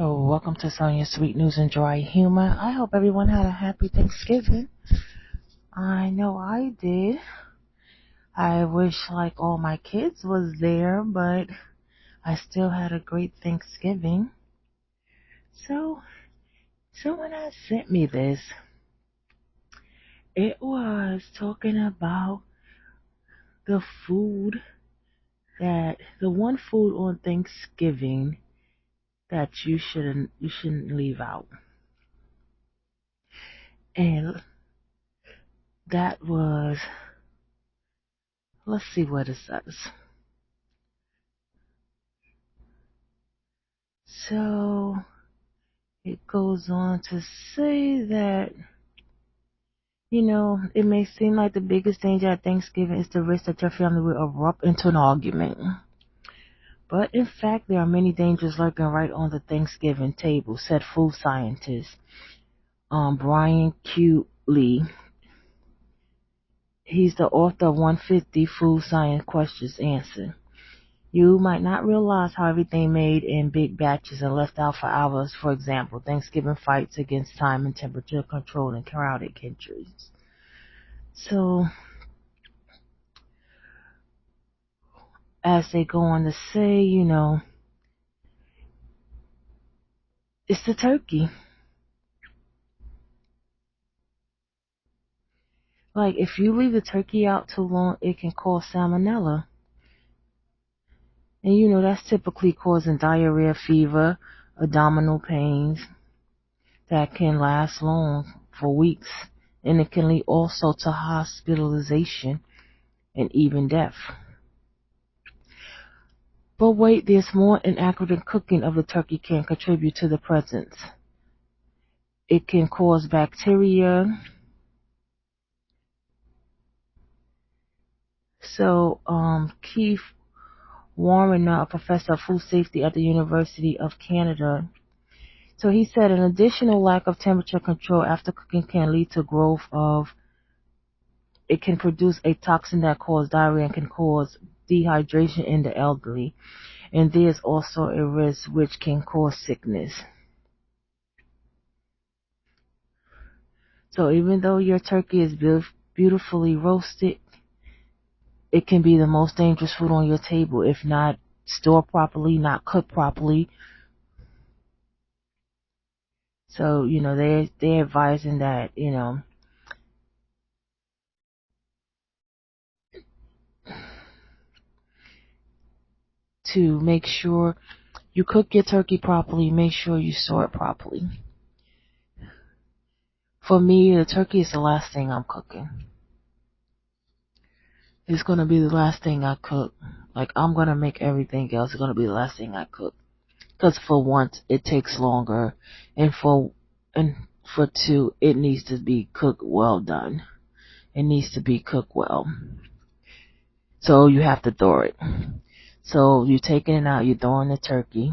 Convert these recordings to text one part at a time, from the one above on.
Oh, welcome to Sonia's Sweet News and Dry Humor. I hope everyone had a happy Thanksgiving. I know I did. I wish like all my kids was there, but I still had a great Thanksgiving. So someone had sent me this. It was talking about the food the one food on Thanksgiving that you shouldn't leave out. And that was, let's see what it says. So it goes on to say that, it may seem like the biggest danger at Thanksgiving is the risk that your family will erupt into an argument. But in fact, there are many dangers lurking right on the Thanksgiving table, said food scientist Brian Q. Lee. He's the author of 150 Food Science Questions Answered. You might not realize how everything made in big batches and left out for hours, for example, Thanksgiving fights against time and temperature control and crowded kitchens. So, as they go on to say, it's the turkey. Like, if you leave the turkey out too long, it can cause salmonella. And that's typically causing diarrhea, fever, abdominal pains that can last long for weeks. And it can lead also to hospitalization and even death. But wait, there's more. Inaccurate cooking of the turkey can contribute to the presence. It can cause bacteria. So, Keith Warren, a professor of food safety at the University of Canada, so he said an additional lack of temperature control after cooking can lead to growth of, it can produce a toxin that causes diarrhea and can cause dehydration in the elderly. And there's also a risk which can cause sickness. So even though your turkey is beautifully roasted, it can be the most dangerous food on your table if not stored properly, not cooked properly. So, they're advising that, to make sure you cook your turkey properly, make sure you store it properly. For me, the turkey is the last thing I'm cooking. It's going to be the last thing I cook. Like, I'm going to make everything else. It's going to be the last thing I cook. Because for once, it takes longer. And for two, it needs to be cooked well done. It needs to be cooked well. So you have to thaw it. So you're taking it out, you're throwing the turkey.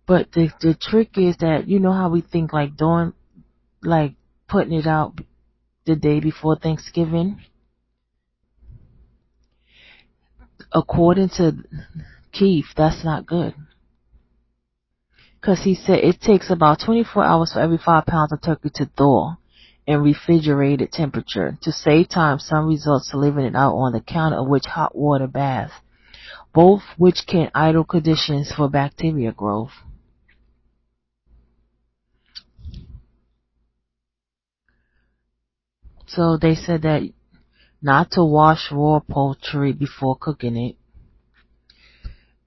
But the trick is that, how we think like putting it out the day before Thanksgiving? According to Keith, that's not good. Because he said it takes about 24 hours for every 5 pounds of turkey to thaw in refrigerated temperature. To save time, some results to leaving it out on the counter, of which hot water bath, both which can idle conditions for bacteria growth. So they said that not to wash raw poultry before cooking it.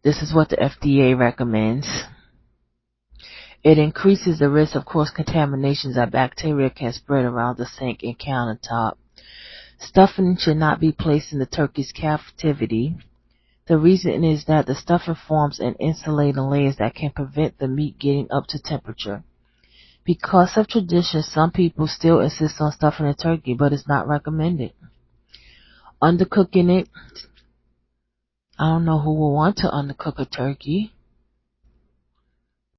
This is what the FDA recommends. It increases the risk of cross-contaminations that bacteria can spread around the sink and countertop. Stuffing should not be placed in the turkey's cavity. The reason is that the stuffing forms an insulating layers that can prevent the meat getting up to temperature. Because of tradition, some people still insist on stuffing a turkey, but it's not recommended. Undercooking it, I don't know who will want to undercook a turkey.